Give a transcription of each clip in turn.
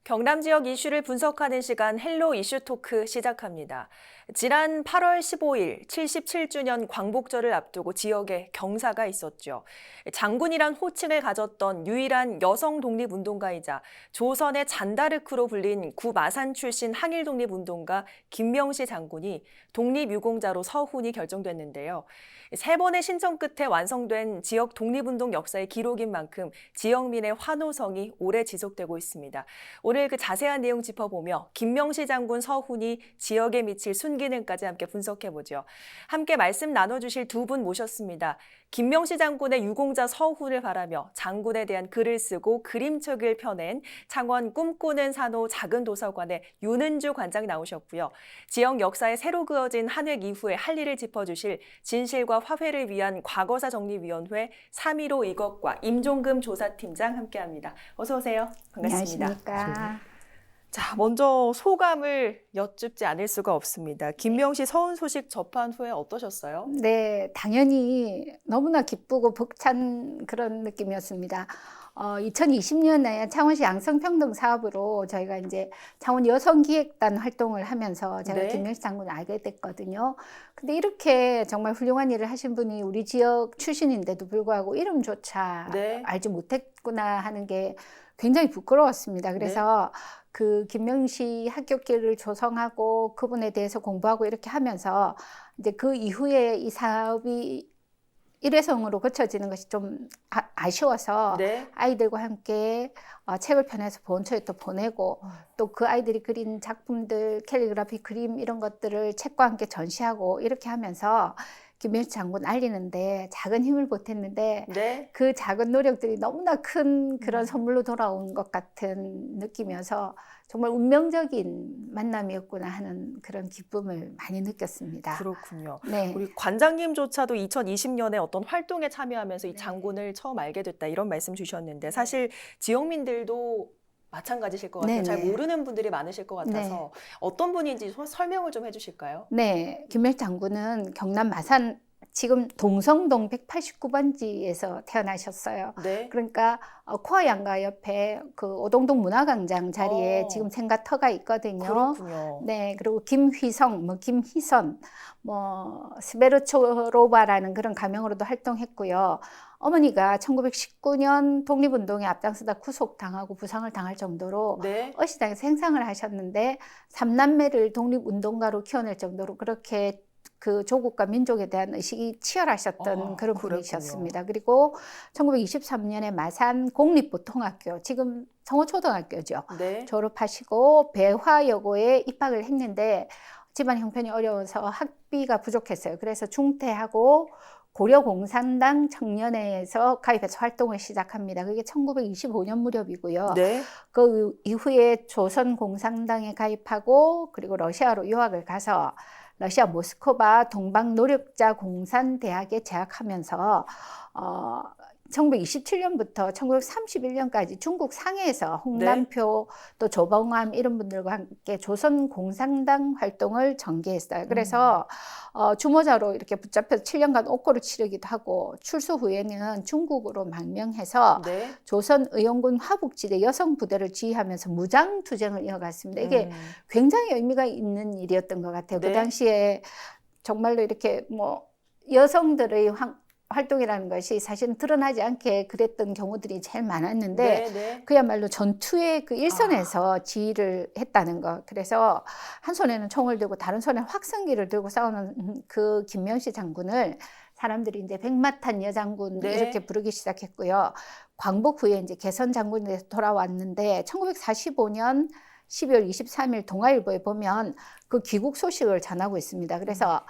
경남 지역 이슈를 분석하는 시간 헬로 이슈 토크 시작합니다. 지난 8월 15일 77주년 광복절을 앞두고 지역에 경사가 있었죠. 장군이란 호칭을 가졌던 유일한 여성 독립운동가이자 조선의 잔다르크로 불린 구마산 출신 항일 독립운동가 김명시 장군이 독립유공자로 서훈이 결정됐는데요. 세 번의 신청 끝에 완성된 지역 독립운동 역사의 기록인 만큼 지역민의 환호성이 오래 지속되고 있습니다. 오늘 그 자세한 내용 짚어보며 김명시 장군 서훈이 지역에 미칠 순기능까지 함께 분석해보죠. 함께 말씀 나눠주실 두 분 모셨습니다. 김명시 장군의 유공자 서훈을 바라며 장군에 대한 글을 쓰고 그림책을 펴낸 창원 꿈꾸는 산호 작은 도서관의 윤은주 관장 나오셨고요. 지역 역사에 새로 그어진 한 획 이후에 할 일을 짚어주실 진실과 화해를 위한 과거사정리위원회 3.15 이것과 임종금 조사팀장 함께합니다. 어서 오세요. 반갑습니다. 안녕하십니까. 자, 먼저 소감을 여쭙지 않을 수가 없습니다. 김명시 서훈 소식 접한 후에 어떠셨어요? 네, 당연히 너무나 기쁘고 벅찬 그런 느낌이었습니다. 2020년에 창원시 양성평등 사업으로 저희가 이제 창원 여성기획단 활동을 하면서 제가 네. 김명시 장군을 알게 됐거든요. 근데 이렇게 정말 훌륭한 일을 하신 분이 우리 지역 출신인데도 불구하고 이름조차 네. 알지 못했구나 하는 게 굉장히 부끄러웠습니다. 그래서 그 김명시 학교길을 조성하고 그분에 대해서 공부하고 이렇게 하면서 이제 그 이후에 이 사업이 일회성으로 거쳐지는 것이 좀 아쉬워서 네. 아이들과 함께 책을 펴내서 본초에 또 보내고 또 그 아이들이 그린 작품들, 캘리그라피 그림 이런 것들을 책과 함께 전시하고 이렇게 하면서 김명시 장군 알리는데 작은 힘을 보탰는데 네. 그 작은 노력들이 너무나 큰 그런 선물로 돌아온 것 같은 느낌이어서 정말 운명적인 만남이었구나 하는 그런 기쁨을 많이 느꼈습니다. 그렇군요. 네. 우리 관장님조차도 2020년에 어떤 활동에 참여하면서 이 네. 장군을 처음 알게 됐다 이런 말씀 주셨는데 사실 지역민들도 마찬가지실 것 같아요. 네, 잘 네. 모르는 분들이 많으실 것 같아서 어떤 분인지 설명을 좀 해주실까요? 네, 김명시 장군은 경남 마산 지금 동성동 189번지에서 태어나셨어요. 네. 그러니까 코아 양가 옆에 그 오동동 문화광장 자리에 어. 지금 생가터가 있거든요. 그렇군요. 네, 그리고 김휘성, 김희선, 스베르초로바라는 그런 가명으로도 활동했고요. 어머니가 1919년 독립운동에 앞장서다 구속당하고 부상을 당할 정도로 네. 어시장에서 생상을 하셨는데 3남매를 독립운동가로 키워낼 정도로 그렇게 그 조국과 민족에 대한 의식이 치열하셨던 그런 그랬군요. 분이셨습니다. 그리고 1923년에 마산 공립보통학교, 지금 성호초등학교죠. 네. 졸업하시고 배화여고에 입학을 했는데 집안 형편이 어려워서 학비가 부족했어요. 그래서 중퇴하고 고려공산당 청년회에서 가입해서 활동을 시작합니다. 그게 1925년 무렵이고요. 네. 그 이후에 조선공산당에 가입하고 그리고 러시아로 유학을 가서 러시아 모스크바 동방노력자공산대학에 재학하면서 1927년부터 1931년까지 중국 상해에서 홍남표 또 조봉암 이런 분들과 함께 조선공산당 활동을 전개했어요. 그래서 주모자로 이렇게 붙잡혀서 7년간 옥고를 치르기도 하고 출소 후에는 중국으로 망명해서 네. 조선의용군 화북지대 여성부대를 지휘하면서 무장투쟁을 이어갔습니다. 이게 굉장히 의미가 있는 일이었던 것 같아요. 네. 그 당시에 정말로 이렇게 여성들의 활동이라는 것이 사실은 드러나지 않게 그랬던 경우들이 제일 많았는데 네. 그야말로 전투의 그 일선에서 지휘를 했다는 것. 그래서 한 손에는 총을 들고 다른 손에 확성기를 들고 싸우는 그 김명시 장군을 사람들이 이제 백마탄 여장군 네. 이렇게 부르기 시작했고요. 광복 후에 이제 개선 장군에서 돌아왔는데 1945년 12월 23일 동아일보에 보면 그 귀국 소식을 전하고 있습니다. 그래서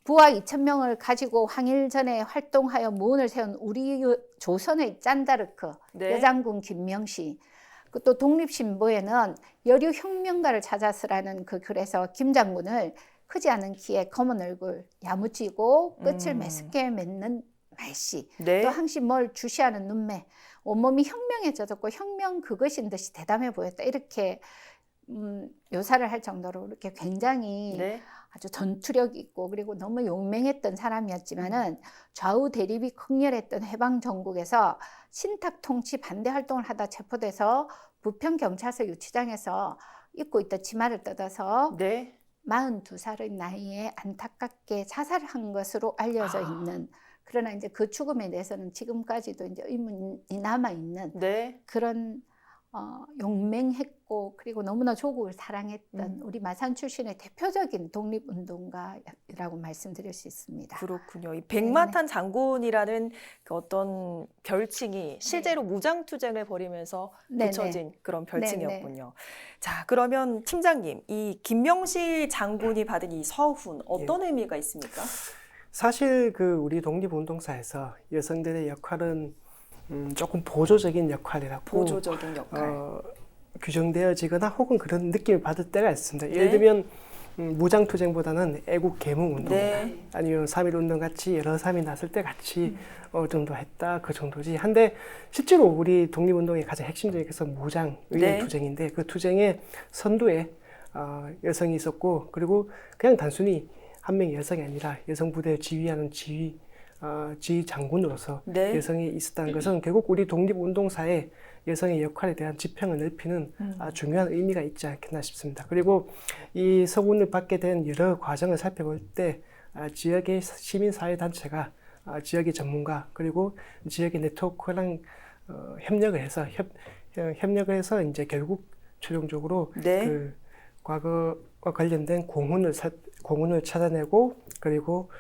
부하 2,000명을 가지고 항일전에 활동하여 무운을 세운 우리 조선의 짠다르크 네. 여장군 김명시, 또 독립신보에는 여류 혁명가를 찾아서라는 그 글에서 김 장군을 크지 않은 키에 검은 얼굴, 야무지고 끝을 매습게 맺는 말씨, 네. 또 항시 뭘 주시하는 눈매, 온몸이 혁명에 젖었고 혁명 그것인 듯이 대담해 보였다. 이렇게 묘사를 할 정도로 이렇게 굉장히 네. 아주 전투력 있고 그리고 너무 용맹했던 사람이었지만은 좌우 대립이 극렬했던 해방 정국에서 신탁 통치 반대 활동을 하다 체포돼서 부평경찰서 유치장에서 입고 있던 치마를 뜯어서 네. 42살의 나이에 안타깝게 자살한 것으로 알려져 있는, 그러나 이제 그 죽음에 대해서는 지금까지도 이제 의문이 남아 있는 네. 그런 용맹했고 그리고 너무나 조국을 사랑했던 우리 마산 출신의 대표적인 독립운동가라고 말씀드릴 수 있습니다. 그렇군요. 이 백마탄 장군이라는 그 어떤 별칭이 실제로 무장투쟁을 벌이면서 네네. 붙여진 그런 별칭이었군요. 자, 그러면 팀장님, 이 김명실 장군이 받은 이 서훈 어떤 의미가 있습니까? 사실 그 우리 독립운동사에서 여성들의 역할은 조금 보조적인 역할이라고 보조적인 역할. 규정되어지거나 혹은 그런 느낌을 받을 때가 있습니다. 네. 예를 들면 무장투쟁보다는 애국 계몽운동, 네. 아니면 3.1운동 같이 여러 사람이 났을 때 같이 어느 정도 했다, 그 정도지. 한데 실제로 우리 독립운동의 가장 핵심적인 것은 무장 의회 네. 투쟁인데, 그 투쟁의 선두에 여성이 있었고, 그리고 그냥 단순히 한 명의 여성이 아니라 여성 부대를 지휘하는 지휘 장군으로서 네. 여성이 있었다는 것은 결국 우리 독립운동사의 여성의 역할에 대한 지평을 넓히는 중요한 의미가 있지 않겠나 싶습니다. 그리고 이 서훈을 받게 된 여러 과정을 살펴볼 때 지역의 시민사회단체가 지역의 전문가 그리고 지역의 네트워크랑 협력을 해서 이제 결국 최종적으로 네. 그 과거와 관련된 공훈을 찾아내고, 그리고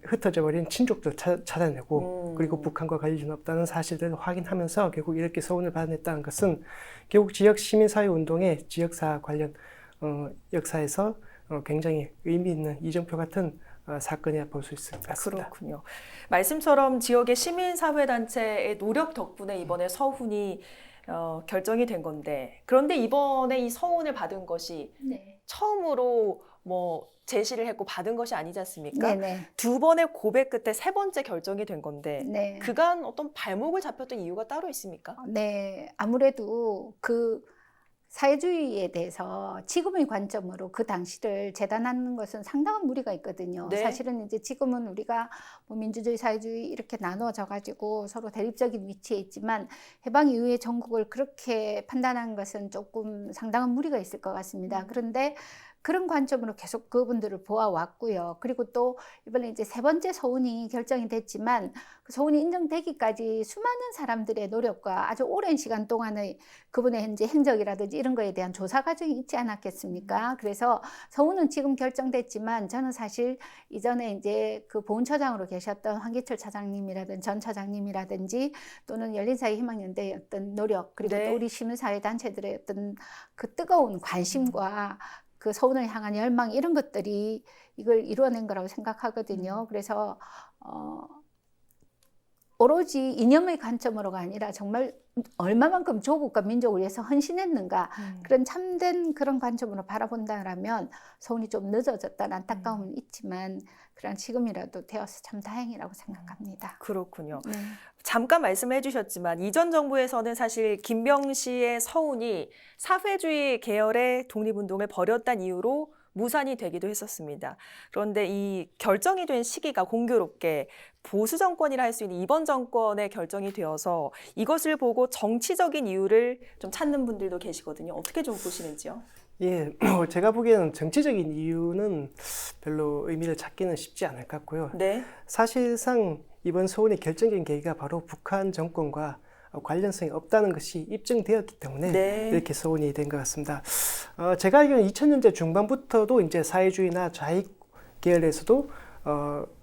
흩어져 버린 친족들 찾아내고, 그리고 북한과 관련이 없다는 사실을 확인하면서 결국 이렇게 서훈을 받아냈다는 것은 결국 지역 시민사회 운동의 지역사 관련 역사에서 굉장히 의미 있는 이정표 같은 사건이라 볼 수 있을 것 같습니다. 그렇군요. 말씀처럼 지역의 시민사회단체의 노력 덕분에 이번에 서훈이 결정이 된 건데, 그런데 이번에 이 서훈을 받은 것이 네. 처음으로 뭐 제시를 했고 받은 것이 아니지 않습니까? 네네. 두 번의 고백 끝에 세 번째 결정이 된 건데 네. 그간 어떤 발목을 잡혔던 이유가 따로 있습니까? 네, 아무래도 그 사회주의에 대해서 지금의 관점으로 그 당시를 재단하는 것은 상당한 무리가 있거든요. 네. 사실은 이제 지금은 우리가 뭐 민주주의, 사회주의 이렇게 나누어져 가지고 서로 대립적인 위치에 있지만 해방 이후의 전국을 그렇게 판단한 것은 조금 상당한 무리가 있을 것 같습니다. 그런데 그런 관점으로 계속 그분들을 보아왔고요. 그리고 또 이번에 이제 세 번째 서훈이 결정이 됐지만 그 서훈이 인정되기까지 수많은 사람들의 노력과 아주 오랜 시간 동안의 그분의 현재 행적이라든지 이런 거에 대한 조사 과정이 있지 않았겠습니까? 그래서 서훈은 지금 결정됐지만 저는 사실 이전에 이제 그 보훈처장으로 계셨던 황기철 차장님이라든지 전 차장님이라든지 또는 열린사회 희망연대의 어떤 노력, 그리고 네. 또 우리 시민사회 단체들의 어떤 그 뜨거운 관심과 그 서훈을 향한 열망, 이런 것들이 이걸 이루어낸 거라고 생각하거든요. 그래서 오로지 이념의 관점으로가 아니라 정말 얼마만큼 조국과 민족을 위해서 헌신했는가, 그런 참된 그런 관점으로 바라본다면 서훈이 좀 늦어졌다는 안타까움은 있지만 그런 지금이라도 되어서 참 다행이라고 생각합니다. 그렇군요. 네. 잠깐 말씀을 해주셨지만 이전 정부에서는 사실 김명시의 서훈이 사회주의 계열의 독립운동을 벌였다는 이유로 무산이 되기도 했었습니다. 그런데 이 결정이 된 시기가 공교롭게 보수 정권이라 할 수 있는 이번 정권의 결정이 되어서 이것을 보고 정치적인 이유를 좀 찾는 분들도 계시거든요. 어떻게 좀 보시는지요? 예, 제가 보기에는 정치적인 이유는 별로 의미를 찾기는 쉽지 않을 것 같고요. 네. 사실상 이번 서훈의 결정적인 계기가 바로 북한 정권과 관련성이 없다는 것이 입증되었기 때문에 네. 이렇게 서훈이 된 것 같습니다. 제가 알기로는 2000년대 중반부터도 이제 사회주의나 좌익 계열에서도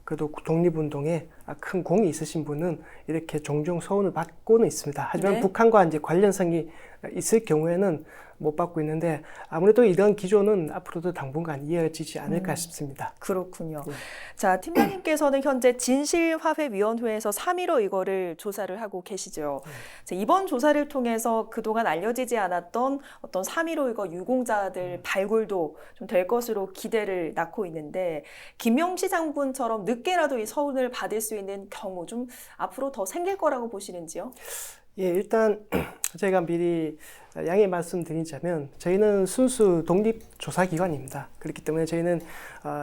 그래도 독립운동에 큰 공이 있으신 분은 이렇게 종종 서훈을 받고는 있습니다. 하지만 네. 북한과 이제 관련성이 있을 경우에는 못 받고 있는데 아무래도 이런 기조는 앞으로도 당분간 이어지지 않을까 싶습니다. 그렇군요. 네. 자, 팀장님께서는 현재 진실화훼위원회에서 3.15 이거를 조사를 하고 계시죠. 자, 이번 조사를 통해서 그동안 알려지지 않았던 어떤 3.15 이거 유공자들 발굴도 좀 될 것으로 기대를 낳고 있는데 김명시 장군처럼 늦게라도 이 서훈을 받을 수 있는 경우 좀 앞으로 더 생길 거라고 보시는지요? 예, 일단 제가 미리 양해 말씀드리자면 저희는 순수 독립조사기관입니다. 그렇기 때문에 저희는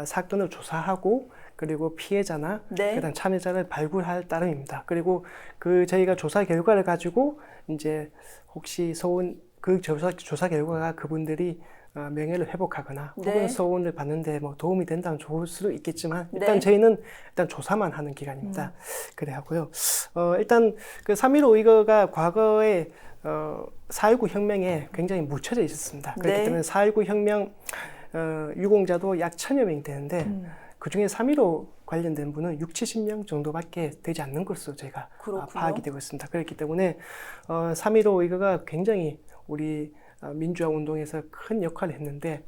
사건을 조사하고 그리고 피해자나 네. 그다음 참여자를 발굴할 따름입니다. 그리고 그 저희가 조사 결과를 가지고 이제 혹시 서훈 그 조사 결과가 그분들이 명예를 회복하거나 네. 혹은 서운을 받는데 뭐 도움이 된다면 좋을 수도 있겠지만 일단 네. 저희는 일단 조사만 하는 기관입니다. 그래 하고요. 일단 그 3.15 이거가 과거에 4.19 혁명에 굉장히 묻혀져 있었습니다. 그렇기 네. 때문에 4.19 혁명 유공자도 약 1,000여 명 되는데 그중에 3.15 관련된 분은 60-70명 정도밖에 되지 않는 것으로 저희가 그렇군요. 파악이 되고 있습니다. 그렇기 때문에 3.15 이거가 굉장히 우리 민주화 운동에서 큰 역할을 했는데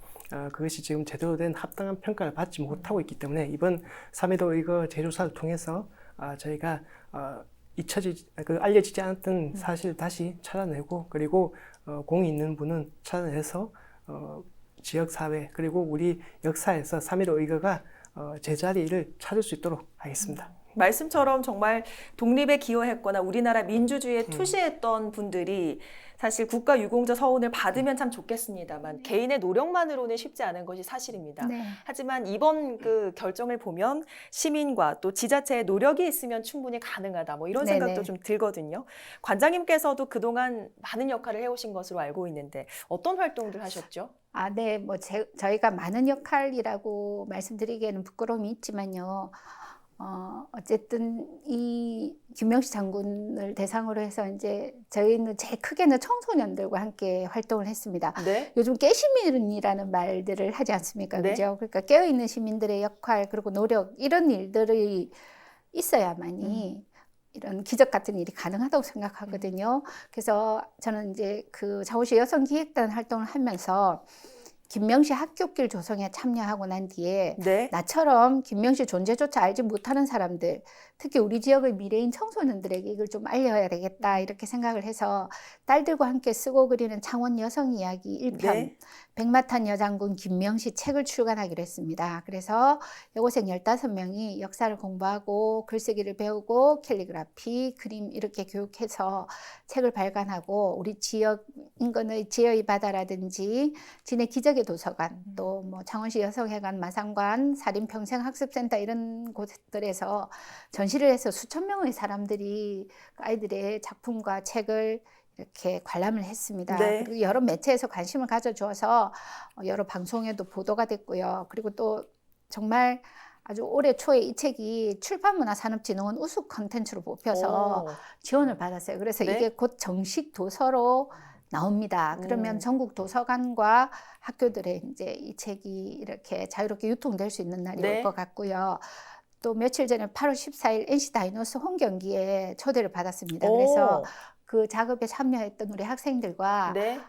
그것이 지금 제대로 된 합당한 평가를 받지 못하고 있기 때문에 이번 3.15 이거 재조사를 통해서 저희가 알려지지 않았던 사실을 다시 찾아내고 그리고 공이 있는 분은 찾아내서 지역사회 그리고 우리 역사에서 3.15 이거가 제자리를 찾을 수 있도록 하겠습니다. 말씀처럼 정말 독립에 기여했거나 우리나라 민주주의에 투시했던 분들이 사실 국가 유공자 서훈을 받으면 참 좋겠습니다만 개인의 노력만으로는 쉽지 않은 것이 사실입니다. 네. 하지만 이번 그 결정을 보면 시민과 또 지자체의 노력이 있으면 충분히 가능하다. 뭐 이런 네네. 생각도 좀 들거든요. 관장님께서도 그동안 많은 역할을 해오신 것으로 알고 있는데 어떤 활동들 하셨죠? 네, 뭐 저희가 많은 역할이라고 말씀드리기에는 부끄러움이 있지만요. 어쨌든 이 김명식 장군을 대상으로 해서 이제 저희는 제일 크게는 청소년들과 함께 활동을 했습니다. 네. 요즘 깨시민이라는 말들을 하지 않습니까? 네. 그죠? 그러니까 깨어있는 시민들의 역할 그리고 노력 이런 일들이 있어야만이 이런 기적 같은 일이 가능하다고 생각하거든요. 그래서 저는 이제 그 자우시 여성기획단 활동을 하면서 김명시 학교길 조성에 참여하고 난 뒤에 네. 나처럼 김명시 존재조차 알지 못하는 사람들, 특히 우리 지역의 미래인 청소년들에게 이걸 좀 알려야 되겠다 이렇게 생각을 해서 딸들과 함께 쓰고 그리는 창원 여성 이야기 1편 네. 백마탄 여장군 김명시 책을 출간하기로 했습니다. 그래서 여고생 15명이 역사를 공부하고 글쓰기를 배우고 캘리그라피, 그림 이렇게 교육해서 책을 발간하고 우리 지역 인근의 지혜의 바다라든지 진해 기적의 도서관 또 뭐 창원시 여성회관 마상관 사림평생학습센터 이런 곳들에서 전시를 해서 수천 명의 사람들이 아이들의 작품과 책을 이렇게 관람을 했습니다. 네. 그리고 여러 매체에서 관심을 가져줘서 여러 방송에도 보도가 됐고요. 그리고 또 정말 아주 올해 초에 이 책이 출판문화산업진흥원 우수 컨텐츠로 뽑혀서 지원을 받았어요. 그래서 네. 이게 곧 정식 도서로 나옵니다. 그러면 전국 도서관과 학교들에 이제 이 책이 이렇게 자유롭게 유통될 수 있는 날이 네. 올 것 같고요. 또 며칠 전에 8월 14일 NC 다이노스 홈 경기에 초대를 받았습니다. 그래서 그 작업에 참여했던 우리 학생들과 네.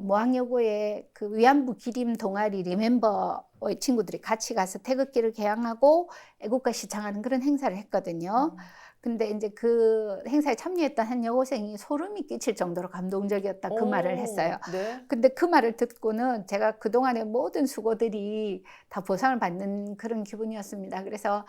모항여고의 그 위안부 기림 동아리 리멤버의 친구들이 같이 가서 태극기를 개양하고 애국가 시창하는 그런 행사를 했거든요. 근데 이제 그 행사에 참여했던 한 여고생이 소름이 끼칠 정도로 감동적이었다 그 말을 했어요. 네. 근데 그 말을 듣고는 제가 그동안의 모든 수고들이 다 보상을 받는 그런 기분이었습니다. 그래서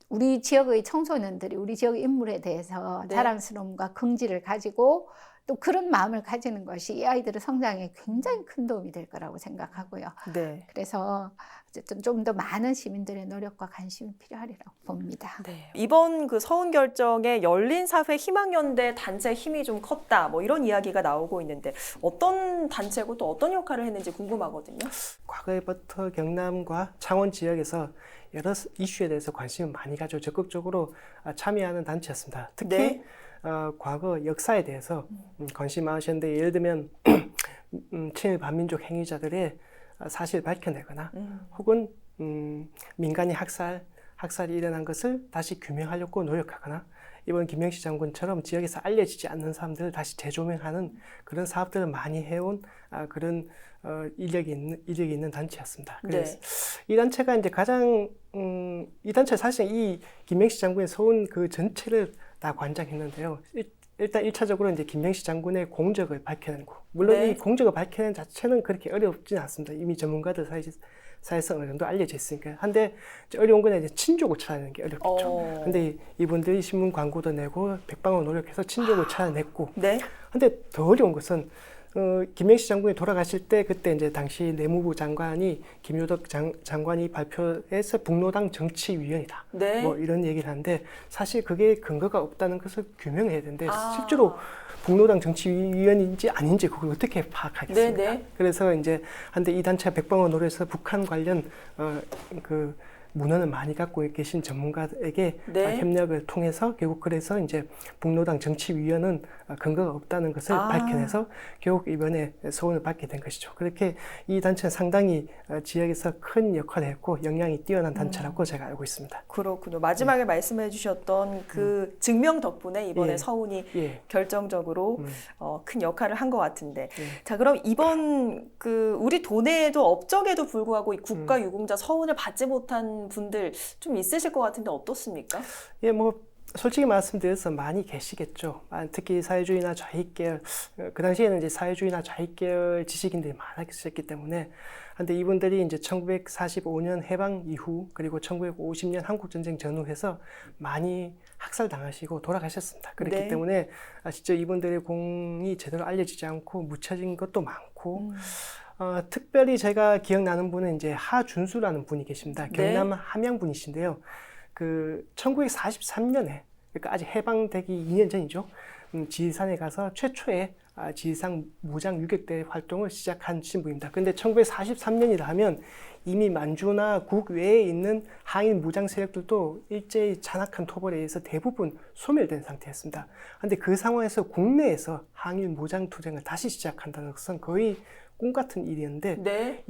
우리 지역의 청소년들이 우리 지역의 인물에 대해서 네. 자랑스러움과 긍지를 가지고 또 그런 마음을 가지는 것이 이 아이들의 성장에 굉장히 큰 도움이 될 거라고 생각하고요. 네. 그래서 어쨌든 좀 더 많은 시민들의 노력과 관심이 필요하리라고 봅니다. 네. 이번 그 서훈 결정에 열린사회 희망연대 단체 힘이 좀 컸다. 뭐 이런 이야기가 나오고 있는데 어떤 단체고 또 어떤 역할을 했는지 궁금하거든요. 과거에부터 경남과 창원 지역에서 여러 이슈에 대해서 관심을 많이 가지고 적극적으로 참여하는 단체였습니다. 특히 네. 과거 역사에 대해서 관심 많으셨는데 예를 들면 친일 반민족 행위자들의 사실을 밝혀내거나 혹은 민간인 학살이 일어난 것을 다시 규명하려고 노력하거나 이번 김명식 장군처럼 지역에서 알려지지 않는 사람들을 다시 재조명하는 그런 사업들을 많이 해온 그런 이력이 있는 단체였습니다. 그래서 이 단체가 이제 가장 이 단체 사실 이 김명식 장군의 서훈 그 전체를 다 관장했는데요. 일단 1차적으로 이제 김명식 장군의 공적을 밝혀낸 거. 물론 네. 이 공적을 밝혀낸 자체는 그렇게 어렵지는 않습니다. 이미 전문가들 사이에서 어느 정도 알려져 있으니까. 한데 어려운 건 이제 친족을 찾아내는 게 어렵겠죠. 근데 이분들이 신문 광고도 내고 백방으로 노력해서 친족을 찾아냈고. 네. 근데 더 어려운 것은 김영시 장군이 돌아가실 때 그때 이제 당시 내무부 장관이 김효덕 장관이 발표해서 북노당 정치위원이다. 네. 뭐 이런 얘기를 하는데 사실 그게 근거가 없다는 것을 규명해야 되는데 아. 실제로 북노당 정치위원인지 아닌지 그걸 어떻게 파악하겠습니까? 네네. 그래서 이제 한데 이 단체가 백방을 노려서 북한 관련 그 문헌을 많이 갖고 계신 전문가에게 네. 협력을 통해서 결국 그래서 이제 북노당 정치위원은 근거가 없다는 것을 밝혀내서 결국 이번에 소원을 받게 된 것이죠. 그렇게 이 단체는 상당히 지역에서 큰 역할을 했고 영향이 뛰어난 단체라고 제가 알고 있습니다. 그렇군요. 마지막에 말씀해 주셨던 그 증명 덕분에 이번에 예. 서훈이 예. 결정적으로 큰 역할을 한 것 같은데. 예. 자, 그럼 이번 그 우리 도내에도 업적에도 불구하고 이 국가 유공자 서훈을 받지 못한 분들 좀 있으실 것 같은데 어떻습니까? 예, 뭐 솔직히 말씀드려서 많이 계시겠죠. 특히 사회주의나 좌익계열, 그 당시에는 이제 사회주의나 좌익계열 지식인들이 많았기 때문에. 근데 이분들이 이제 1945년 해방 이후 그리고 1950년 한국전쟁 전후해서 많이 학살당하시고 돌아가셨습니다. 그렇기 네. 때문에 진짜 이분들의 공이 제대로 알려지지 않고 묻혀진 것도 많고 특별히 제가 기억나는 분은 이제 하준수라는 분이 계십니다. 네. 경남 함양 분이신데요. 그 1943년에 그러니까 아직 해방되기 2년 전이죠. 지리산에 가서 최초의 지리산 무장 유격대 활동을 시작하신 분입니다. 그런데 1943년이라 하면 이미 만주나 국 외에 있는 항일 무장 세력들도 일제히 잔악한 토벌에 의해서 대부분 소멸된 상태였습니다. 그런데 그 상황에서 국내에서 항일 무장 투쟁을 다시 시작한다는 것은 거의 꿈 같은 일이었는데 네.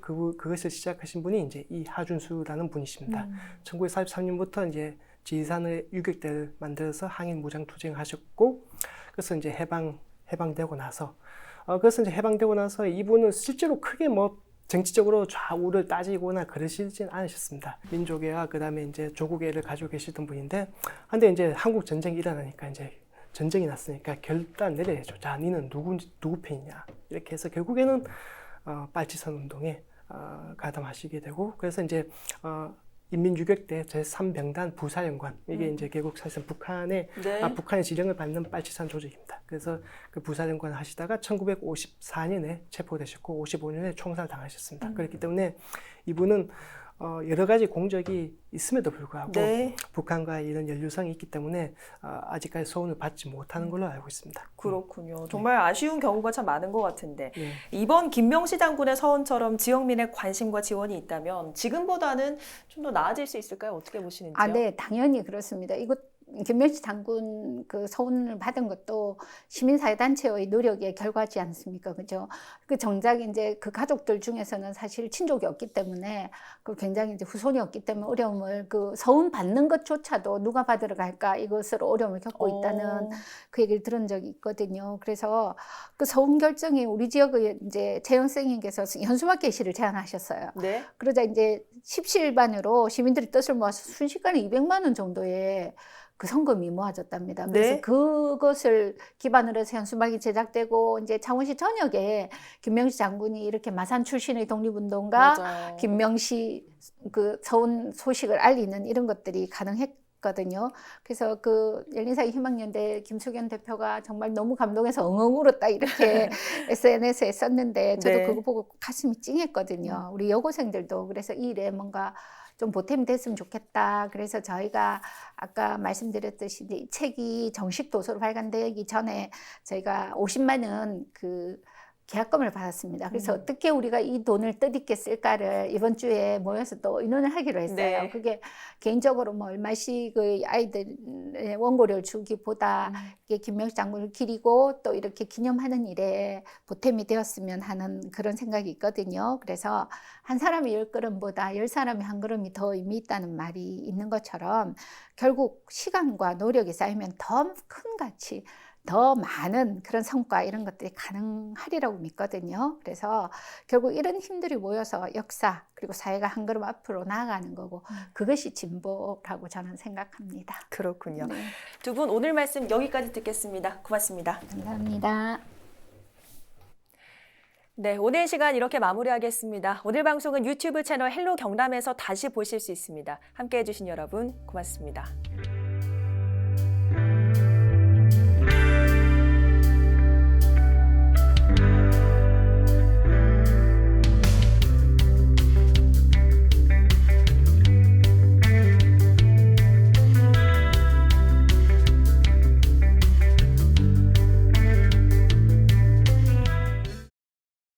그것을 시작하신 분이 이제 이 하준수라는 분이십니다. 1943년부터 이제 지리산의 유격대를 만들어서 항일 무장 투쟁을 하셨고, 그래서 이제 해방되고 나서, 그래서 이제 해방되고 나서 이분은 실제로 크게 뭐 정치적으로 좌우를 따지거나 그러시진 않으셨습니다. 민족애와 그다음에 이제 조국애를 가지고 계시던 분인데, 근데 이제 한국 전쟁이 일어나니까 이제 전쟁이 났으니까 결단 내려야죠. 자, 니는 누구 편이냐 이렇게 해서 결국에는 빨치산 운동에 가담하시게 되고, 그래서 이제 인민유격대 제3병단 부사령관, 이게 이제 결국 사실상 북한의 지령을 받는 빨치산 조직입니다. 그래서 그 부사령관 하시다가 1954년에 체포되셨고 55년에 총살당하셨습니다. 그렇기 때문에 이분은 여러 가지 공적이 있음에도 불구하고 북한과 이런 연루성이 있기 때문에 아직까지 소원을 받지 못하는 걸로 알고 있습니다. 그렇군요. 정말 아쉬운 경우가 참 많은 것 같은데 이번 김명시 장군의 서원처럼 지역민의 관심과 지원이 있다면 지금보다는 좀 더 나아질 수 있을까요? 어떻게 보시는지요? 네, 당연히 그렇습니다. 이거 김명시 장군 그 서훈을 받은 것도 시민사회단체의 노력의 결과지 않습니까? 그죠? 그 정작 이제 그 가족들 중에서는 사실 친족이 없기 때문에 그 굉장히 이제 후손이 없기 때문에 어려움을 그 서훈 받는 것조차도 누가 받으러 갈까 이것으로 어려움을 겪고 있다는 그 얘기를 들은 적이 있거든요. 그래서 그 서훈 결정이 우리 지역의 이제 재영 선생님께서 현수막 게시를 제안하셨어요. 네. 그러자 이제 십시일반으로 시민들이 뜻을 모아서 순식간에 200만 원 정도의 그 성금이 모아졌답니다. 그래서 그것을 기반으로 해서 현수막이 제작되고 이제 창원시 전역에 김명시 장군이 이렇게 마산 출신의 독립운동가 김명시 그 서훈 소식을 알리는 이런 것들이 가능했거든요. 그래서 그 열린사회 희망연대 김수견 대표가 정말 너무 감동해서 엉엉 울었다 이렇게 SNS에 썼는데 저도 그거 보고 가슴이 찡했거든요. 우리 여고생들도 그래서 이 일에 뭔가 좀 보탬이 됐으면 좋겠다. 그래서 저희가 아까 말씀드렸듯이 이제 이 책이 정식 도서로 발간되기 전에 저희가 50만 원 그 계약금을 받았습니다. 그래서 어떻게 우리가 이 돈을 뜻있게 쓸까를 이번 주에 모여서 또 의논을 하기로 했어요. 그게 개인적으로 뭐 얼마씩 그 아이들의 원고료를 주기보다 이게 김명시 장군을 기리고 또 이렇게 기념하는 일에 보탬이 되었으면 하는 그런 생각이 있거든요. 그래서 한 사람이 10걸음보다 10사람이 한 걸음이 더 의미 있다는 말이 있는 것처럼 결국 시간과 노력이 쌓이면 더 큰 가치, 더 많은 그런 성과 이런 것들이 가능하리라고 믿거든요. 그래서 결국 이런 힘들이 모여서 역사 그리고 사회가 한 걸음 앞으로 나아가는 거고 그것이 진보라고 저는 생각합니다. 그렇군요. 두 분 오늘 말씀 여기까지 듣겠습니다. 고맙습니다. 감사합니다. 네, 오늘 시간 이렇게 마무리하겠습니다. 오늘 방송은 유튜브 채널 헬로 경남에서 다시 보실 수 있습니다. 함께해 주신 여러분 고맙습니다.